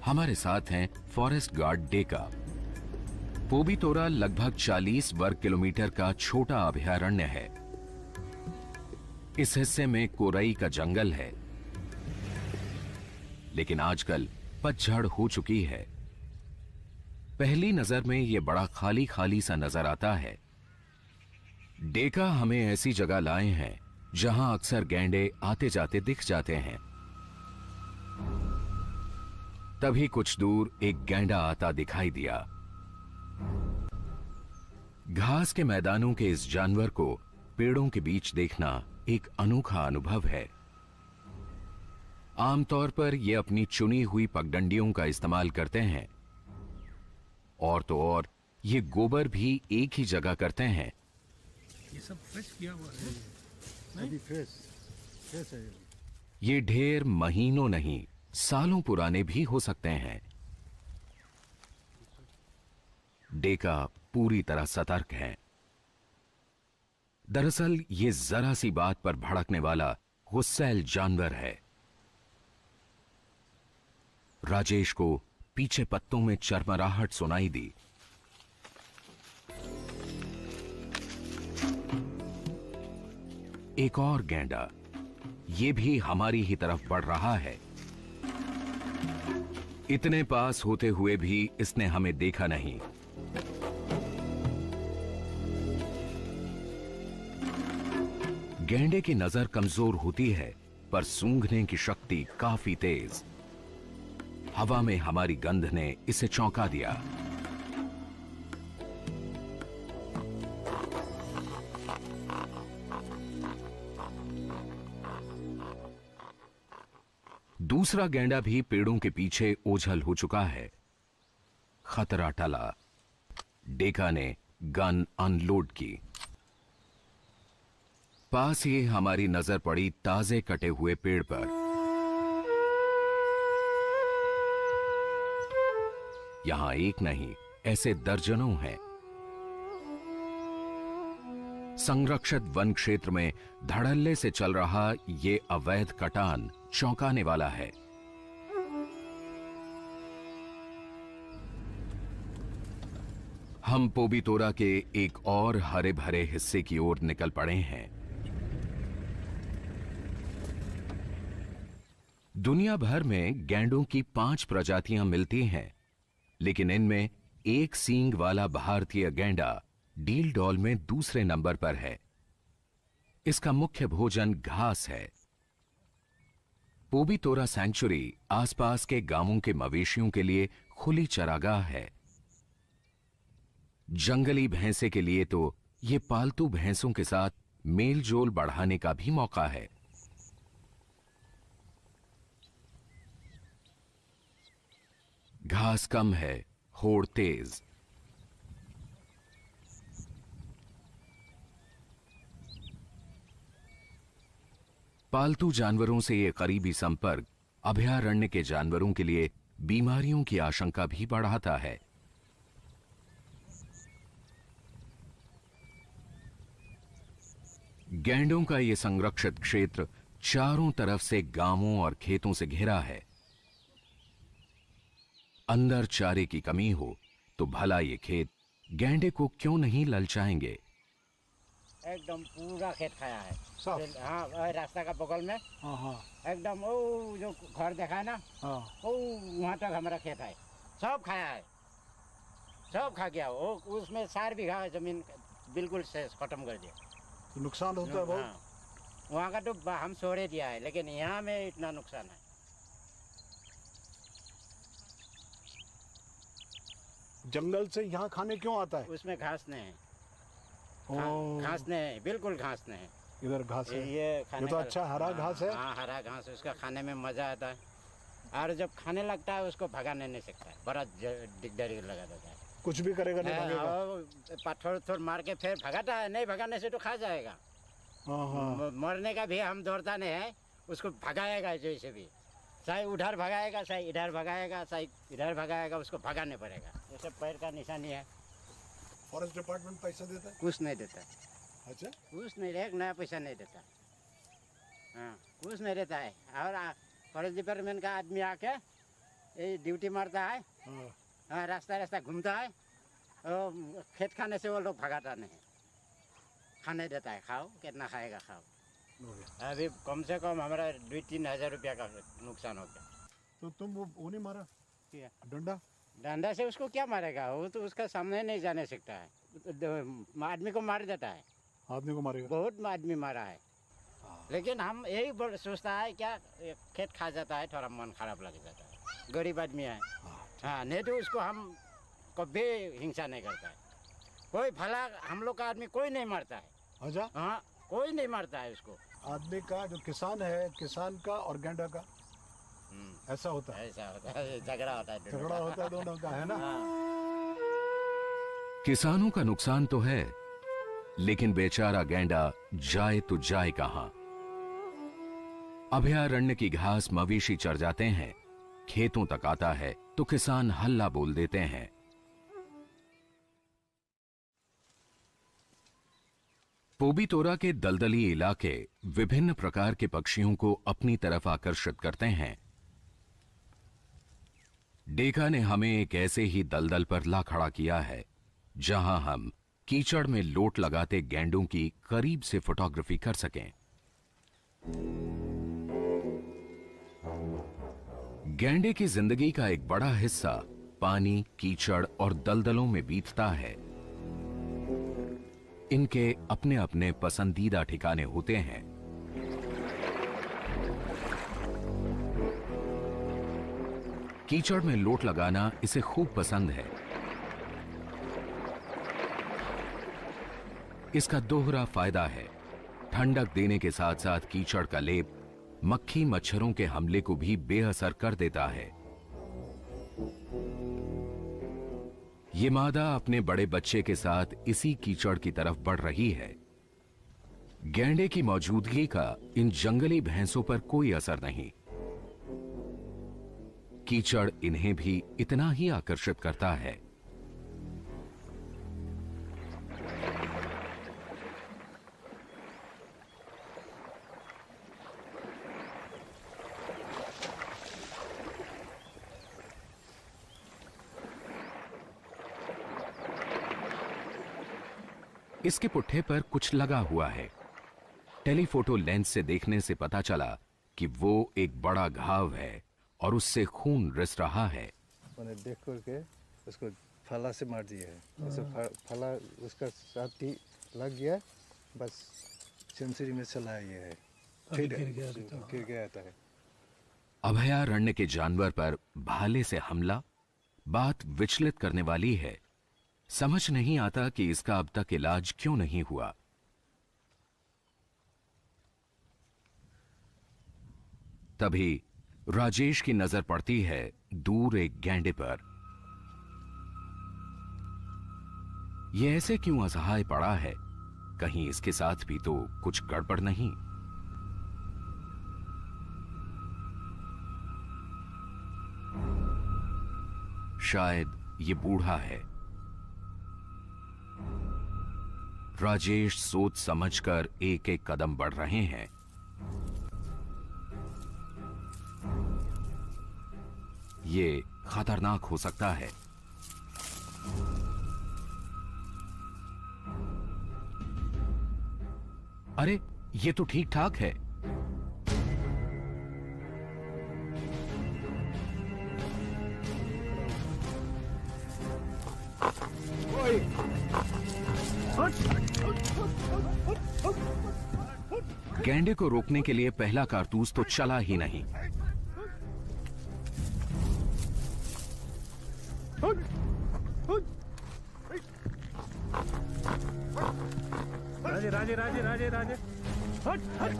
हमारे साथ हैं फॉरेस्ट गार्ड डेका। पोबीतोरा लगभग 40 वर्ग किलोमीटर का छोटा अभयारण्य है। इस हिस्से में कोरई का जंगल है, लेकिन आजकल पतझड़ हो चुकी है। पहली नजर में यह बड़ा खाली खाली सा नजर आता है। डेका हमें ऐसी जगह लाए हैं जहां अक्सर गैंडे आते जाते दिख जाते हैं। तभी कुछ दूर एक गैंडा आता दिखाई दिया। घास के मैदानों के इस जानवर को पेड़ों के बीच देखना एक अनोखा अनुभव है। आमतौर पर ये अपनी चुनी हुई पगडंडियों का इस्तेमाल करते हैं, और तो और ये गोबर भी एक ही जगह करते हैं। ये सब फ्रेश किया हुआ है, नहीं? फ्रेश है। ये ढेर महीनों नहीं, सालों पुराने भी हो सकते हैं। डेका पूरी तरह सतर्क है। दरअसल ये जरा सी बात पर भड़कने वाला गुस्सैल जानवर है। राजेश को पीछे पत्तों में चरमराहट सुनाई दी। एक और गैंडा, ये भी हमारी ही तरफ बढ़ रहा है। इतने पास होते हुए भी इसने हमें देखा नहीं। गैंडे की नजर कमजोर होती है, पर सूंघने की शक्ति काफी तेज। हवा में हमारी गंध ने इसे चौंका दिया। दूसरा गैंडा भी पेड़ों के पीछे ओझल हो चुका है। खतरा टला। डेका ने गन अनलोड की। पास ही हमारी नजर पड़ी ताजे कटे हुए पेड़ पर। यहां एक नहीं, ऐसे दर्जनों हैं। संरक्षित वन क्षेत्र में धड़ल्ले से चल रहा ये अवैध कटान चौंकाने वाला है। हम पोबीतोरा के एक और हरे भरे हिस्से की ओर निकल पड़े हैं। दुनिया भर में गैंडों की 5 प्रजातियां मिलती हैं, लेकिन इनमें एक सींग वाला भारतीय गैंडा डील डॉल में दूसरे नंबर पर है। इसका मुख्य भोजन घास है। पोबीतोरा सैंक्चुरी आसपास के गांवों के मवेशियों के लिए खुली चरागाह है। जंगली भैंसे के लिए तो यह पालतू भैंसों के साथ मेलजोल बढ़ाने का भी मौका है। घास कम है, होड़ तेज। पालतू जानवरों से यह करीबी संपर्क अभयारण्य के जानवरों के लिए बीमारियों की आशंका भी बढ़ाता है। गैंडों का यह संरक्षित क्षेत्र चारों तरफ से गांवों और खेतों से घिरा है। अंदर चारे की कमी हो तो भला ये खेत गैंडे को क्यों नहीं ललचाएंगे। एकदम पूरा खेत खाया है। हाँ, रास्ता का बगल में एकदम वो जो घर देखा है ना, वो वहाँ तक हमारा खेत है। सब खाया है, सब खा गया। वो उसमें 4 बीघा जमीन बिल्कुल से खत्म कर दिया। तो नुकसान होता है बहुत। हाँ, वहाँ का तो हम छोड़े दिया है, लेकिन यहाँ में इतना नुकसान है। जंगल से यहाँ खाने क्यों आता है? उसमें घास नहीं है। घास नहीं है, बिल्कुल घास नहीं है। इधर घास है। ये तो अच्छा हरा घास है। हाँ, हरा घास है। उसका खाने में मजा आता है, और जब खाने लगता है उसको भगाने नहीं सकता है। बड़ा दिकदारी लगा देता है। कुछ भी करेगा नहीं भागेगा। पत्थर थोड़ मार के फिर भगाता है। नहीं भगाने से तो खा जाएगा। मरने का भी हम दौड़ता नहीं है, उसको भगाएगा जैसे भी। चाहे उधर भगाएगा, चाहे इधर भगाएगा, चाहे इधर भगाएगा, उसको भगाने पड़ेगा। जैसे पैर का निशानी है। फॉरेस्ट डिपार्टमेंट पैसा देता है? कुछ नहीं देता। अच्छा, कुछ नहीं, एक नया पैसा नहीं देता। हाँ, कुछ नहीं देता है। और फॉरेस्ट डिपार्टमेंट का आदमी आके ये ड्यूटी मारता है, हाँ, रास्ता रास्ता घूमता है, खेत खाने से वो लोग भगाता नहीं, खाने देता है, खाओ कितना खाएगा खाओ। अभी कम से कम हमारा 2-3 हज़ार रुपया का नुकसान हो गया। तो तुम वो नहीं मारा क्या? डंडा? डंडा से उसको क्या मारेगा, वो तो उसका सामने नहीं जाने सकता है, आदमी को मार देता है, आदमी को मारेगा? बहुत आदमी मारा है। लेकिन हम यही सोचता है क्या, खेत खा जाता है, थोड़ा मन खराब लग जाता है, गरीब आदमी है, हाँ, नहीं तो उसको हम कभी हिंसा नहीं करता है, कोई भला हम लोग का आदमी कोई नहीं मारता है। अच्छा, हाँ, कोई नहीं मारता है उसको। आदमी का जो किसान है, किसान का और गैंडा का ऐसा होता है, ऐसा होता है, झगड़ा होता है, झगड़ा होता है दोनों का, है ना? किसानों का नुकसान तो है, लेकिन बेचारा गैंडा जाए तो जाए कहां। अभयारण्य की घास मवेशी चर जाते हैं, खेतों तक आता है तो किसान हल्ला बोल देते हैं। पोबीतोरा के दलदली इलाके विभिन्न प्रकार के पक्षियों को अपनी तरफ आकर्षित करते हैं। डेका ने हमें एक ऐसे ही दलदल पर ला खड़ा किया है, जहां हम कीचड़ में लोट लगाते गैंडों की करीब से फोटोग्राफी कर सकें। गैंडे की जिंदगी का एक बड़ा हिस्सा पानी, कीचड़ और दलदलों में बीतता है। इनके अपने अपने पसंदीदा ठिकाने होते हैं। कीचड़ में लोट लगाना इसे खूब पसंद है। इसका दोहरा फायदा है, ठंडक देने के साथ साथ कीचड़ का लेप मक्खी मच्छरों के हमले को भी बेअसर कर देता है। ये मादा अपने बड़े बच्चे के साथ इसी कीचड़ की तरफ बढ़ रही है। गैंडे की मौजूदगी का इन जंगली भैंसों पर कोई असर नहीं। कीचड़ इन्हें भी इतना ही आकर्षित करता है। इसके पुट्ठे पर कुछ लगा हुआ है। टेलीफोटो लेंस से देखने से पता चला कि वो एक बड़ा घाव है और उससे खून रिस रहा है। मैंने देख करके उसको फला से मार दिया है। उसे फला उसका साथ ही लग गया, बस सेंचुरी में चला ये है, गिर गया था। अभयारण्य के जानवर पर भाले से हमला बात विचलित करने वाली है। समझ नहीं आता कि इसका अब तक इलाज क्यों नहीं हुआ। तभी राजेश की नजर पड़ती है दूर एक गैंडे पर। यह ऐसे क्यों असहाय पड़ा है? कहीं इसके साथ भी तो कुछ गड़बड़ नहीं? शायद ये बूढ़ा है। राजेश सोच समझकर एक एक कदम बढ़ रहे हैं। ये खतरनाक हो सकता है। अरे ये तो ठीक ठाक है। गैंडे को रोकने के लिए पहला कारतूस तो चला ही नहीं। राजे राजे राजे राजे राजे हट हट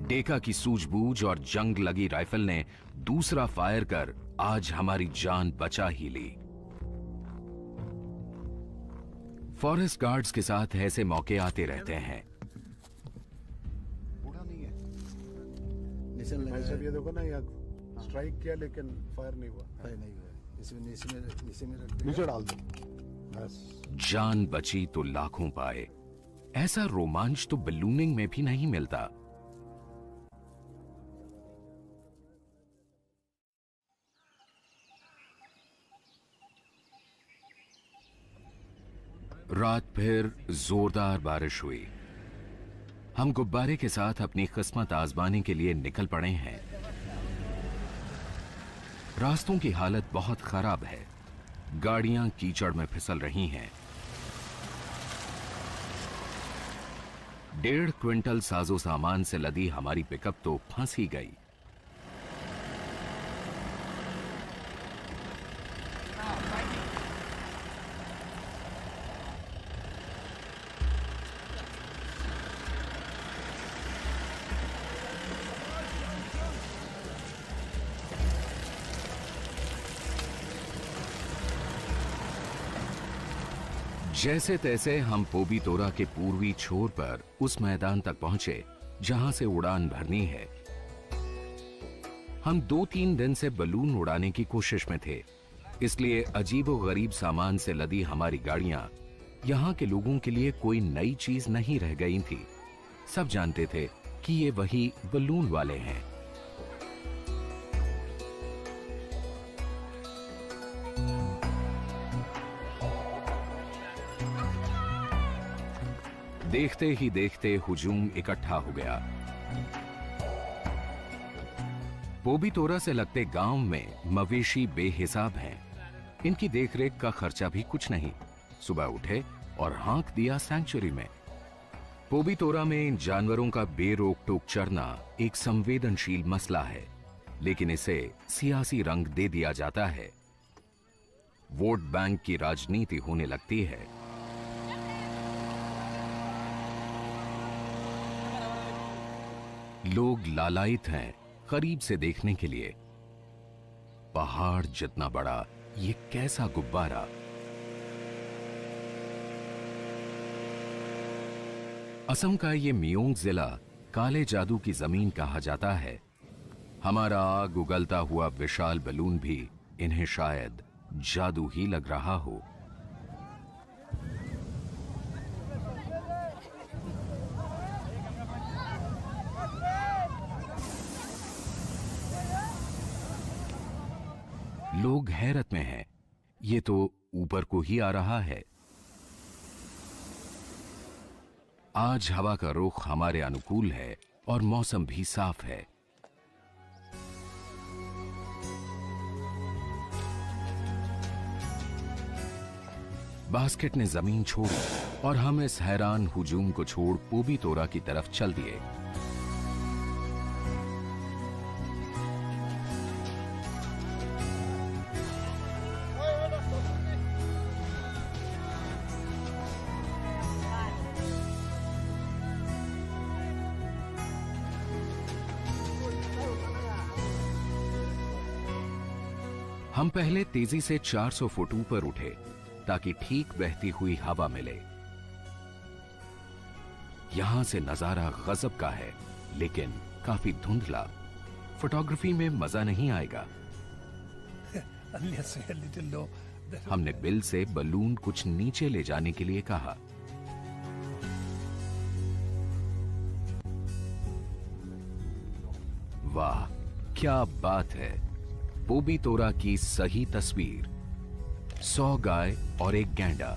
डेका की सूझबूझ और जंग लगी राइफल ने दूसरा फायर कर आज हमारी जान बचा ही ली। फॉरेस्ट गार्ड्स के साथ ऐसे मौके आते रहते हैं। बूढ़ा नहीं है, निशान लगा है। ये देखो ना, स्ट्राइक किया लेकिन फायर नहीं हुआ। फायर नहीं हुआ। इसी में रख दिया। नीचे डाल दो बस। जान बची तो लाखों पाए, ऐसा रोमांच तो बलूनिंग में भी नहीं मिलता। रात फिर जोरदार बारिश हुई। हम गुब्बारे के साथ अपनी किस्मत आजमाने के लिए निकल पड़े हैं। रास्तों की हालत बहुत खराब है, गाड़ियां कीचड़ में फिसल रही हैं। 1.5 क्विंटल साजो सामान से लदी हमारी पिकअप तो फंस ही गई। जैसे तैसे हम पोबीतोरा के पूर्वी छोर पर उस मैदान तक पहुंचे जहां से उड़ान भरनी है। हम 2-3 दिन से बलून उड़ाने की कोशिश में थे, इसलिए अजीबोगरीब सामान से लदी हमारी गाड़ियां यहां के लोगों के लिए कोई नई चीज नहीं रह गई थी। सब जानते थे कि ये वही बलून वाले हैं। देखते ही देखते हुजूम इकट्ठा हो गया। पोबीतोरा से लगते गांव में मवेशी बेहिसाब हैं। इनकी देखरेख का खर्चा भी कुछ नहीं। सुबह उठे और हाँक दिया सैंक्चुरी में। पोबीतोरा में इन जानवरों का बेरोक टोक चरना एक संवेदनशील मसला है, लेकिन इसे सियासी रंग दे दिया जाता है। वोट बैंक की राजनीति होने लगती है। लोग लालायित हैं करीब से देखने के लिए। पहाड़ जितना बड़ा ये कैसा गुब्बारा। असम का ये मियोंग जिला काले जादू की जमीन कहा जाता है। हमारा आग उगलता हुआ विशाल बलून भी इन्हें शायद जादू ही लग रहा हो। लोग हैरत में हैं, ये तो ऊपर को ही आ रहा है। आज हवा का रुख हमारे अनुकूल है और मौसम भी साफ है। बास्केट ने जमीन छोड़ी और हम इस हैरान हुजूम को छोड़ पोबीतोरा की तरफ चल दिए। हम पहले तेजी से 400 फुट ऊपर उठे ताकि ठीक बहती हुई हवा मिले। यहां से नजारा गजब का है, लेकिन काफी धुंधला। फोटोग्राफी में मजा नहीं आएगा। हमने बिल से बलून कुछ नीचे ले जाने के लिए कहा। वाह, क्या बात है। पोबीतोरा की सही तस्वीर। 100 गाय और एक गैंडा।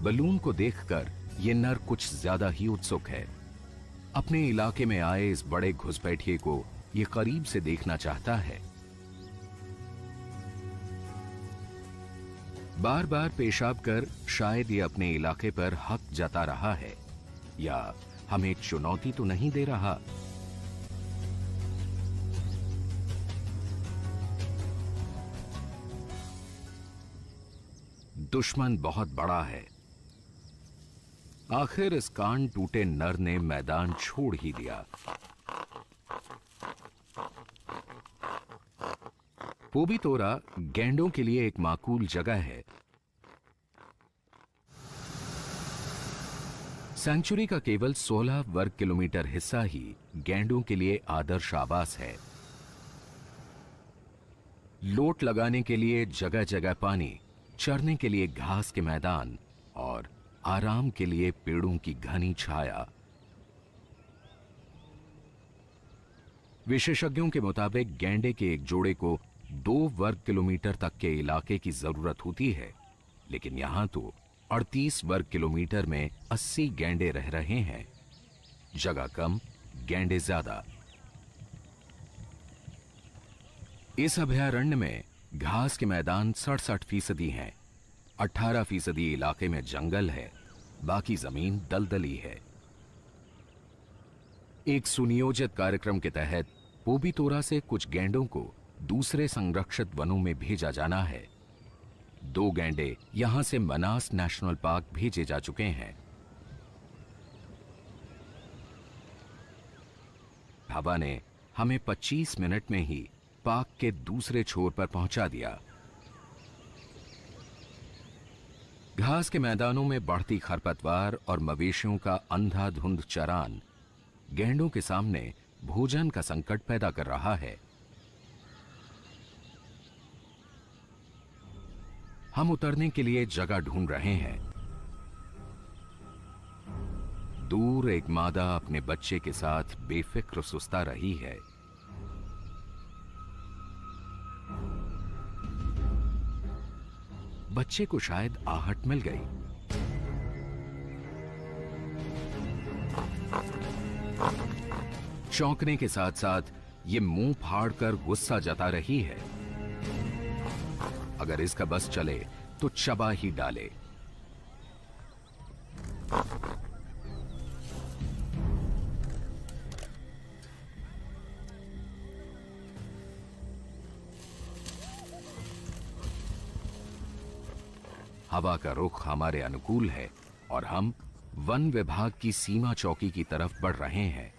बलून को देखकर यह नर कुछ ज्यादा ही उत्सुक है। अपने इलाके में आए इस बड़े घुसपैठिए को यह करीब से देखना चाहता है। बार बार पेशाब कर शायद ये अपने इलाके पर हक जता रहा है, या हमें चुनौती तो नहीं दे रहा। दुश्मन बहुत बड़ा है। आखिर इस कान टूटे नर ने मैदान छोड़ ही दिया। पोबीतोरा गैंडों के लिए एक माकूल जगह है। सेंचुरी का केवल 16 वर्ग किलोमीटर हिस्सा ही गैंडों के लिए आदर्श आवास है। लोट लगाने के लिए जगह जगह पानी, चरने के लिए घास के मैदान और आराम के लिए पेड़ों की घनी छाया। विशेषज्ञों के मुताबिक गैंडे के एक जोड़े को 2 वर्ग किलोमीटर तक के इलाके की जरूरत होती है, लेकिन यहां तो 38 वर्ग किलोमीटर में 80 गैंडे रह रहे हैं। जगह कम, गैंडे ज्यादा। इस अभयारण्य में घास के मैदान 67% हैं, 18% इलाके में जंगल है, बाकी जमीन दलदली है। एक सुनियोजित कार्यक्रम के तहत पोबीतोरा से कुछ गैंडों को दूसरे संरक्षित वनों में भेजा जाना है। 2 गैंडे यहां से मनास नेशनल पार्क भेजे जा चुके हैं। हवा ने हमें 25 मिनट में ही पार्क के दूसरे छोर पर पहुंचा दिया। घास के मैदानों में बढ़ती खरपतवार और मवेशियों का अंधाधुंध चरान गैंडों के सामने भोजन का संकट पैदा कर रहा है। हम उतरने के लिए जगह ढूंढ रहे हैं। दूर एक मादा अपने बच्चे के साथ बेफिक्र सुस्ता रही है। बच्चे को शायद आहट मिल गई। चौंकने के साथ साथ ये मुंह फाड़कर गुस्सा जता रही है। अगर इसका बस चले तो चबा ही डाले। हवा का रुख हमारे अनुकूल है और हम वन विभाग की सीमा चौकी की तरफ बढ़ रहे हैं।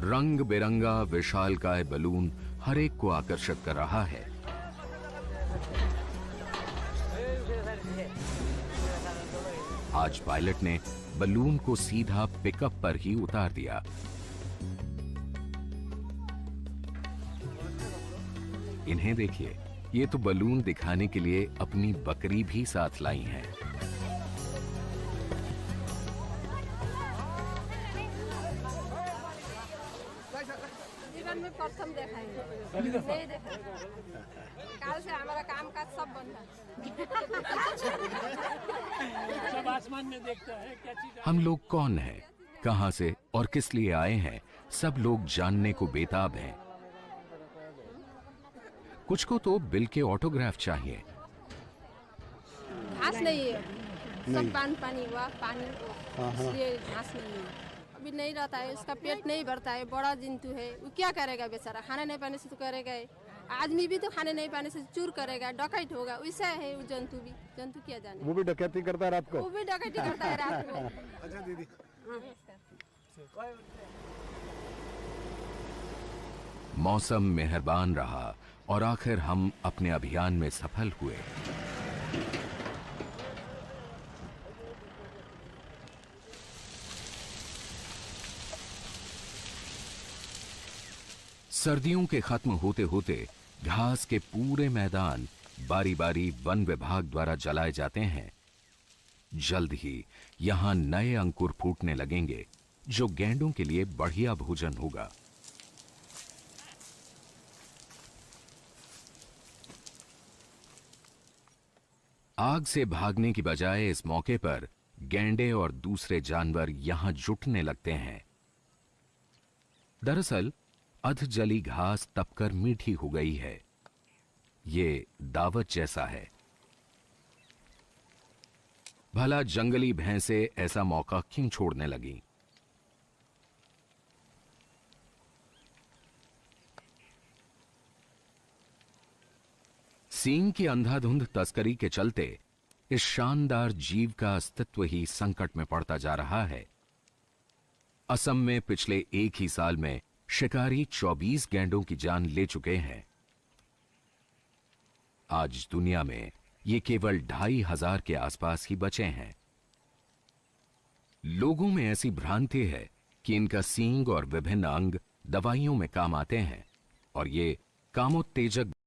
रंग बिरंगा विशालकाय बलून हर एक को आकर्षित कर रहा है। आज पायलट ने बलून को सीधा पिकअप पर ही उतार दिया। इन्हें देखिए, ये तो बलून दिखाने के लिए अपनी बकरी भी साथ लाई हैं। जीवन में प्रथम देखा है, नहीं देखा। काल से हमारा काम काज सब बंद है। सब आसमान में देखता है क्या चीज। हम लोग कौन हैं, कहां से और किस लिए आए हैं, सब लोग जानने को बेताब हैं। कुछ को तो बिल के ऑटोग्राफ चाहिए। घास नहीं है, सब पानी हुआ, पानी इसलिए घास नहीं है। अभी नहीं रहता है, उसका पेट नहीं भरता है, बड़ा जंतु है, वो क्या करेगा बेचारा। खाने नहीं पाने से तो करेगा ही। आदमी भी तो खाने नहीं पाने से चूर करेगा, डकैत होगा। वैसा है वो जंतु भी। जंतु क्या जाने, वो भी डकैती करता है रात को। वो भी डकैती करता है रात को। अच्छा दीदी, मौसम मेहरबान रहा और आखिर हम अपने अभियान में सफल हुए। सर्दियों के खत्म होते होते घास के पूरे मैदान बारी बारी वन विभाग द्वारा जलाए जाते हैं। जल्द ही यहां नए अंकुर फूटने लगेंगे, जो गैंडों के लिए बढ़िया भोजन होगा। आग से भागने की बजाय इस मौके पर गैंडे और दूसरे जानवर यहां जुटने लगते हैं। दरअसल अध जली घास तपकर मीठी हो गई है। ये दावत जैसा है। भला जंगली भैंसे ऐसा मौका क्यों छोड़ने लगी? सींग की अंधाधुंध तस्करी के चलते इस शानदार जीव का अस्तित्व ही संकट में पड़ता जा रहा है। असम में पिछले एक ही साल में शिकारी 24 गैंडों की जान ले चुके हैं। आज दुनिया में ये केवल 2500 के आसपास ही बचे हैं। लोगों में ऐसी भ्रांति है कि इनका सींग और विभिन्न अंग दवाइयों में काम आते हैं और ये कामोत्तेजक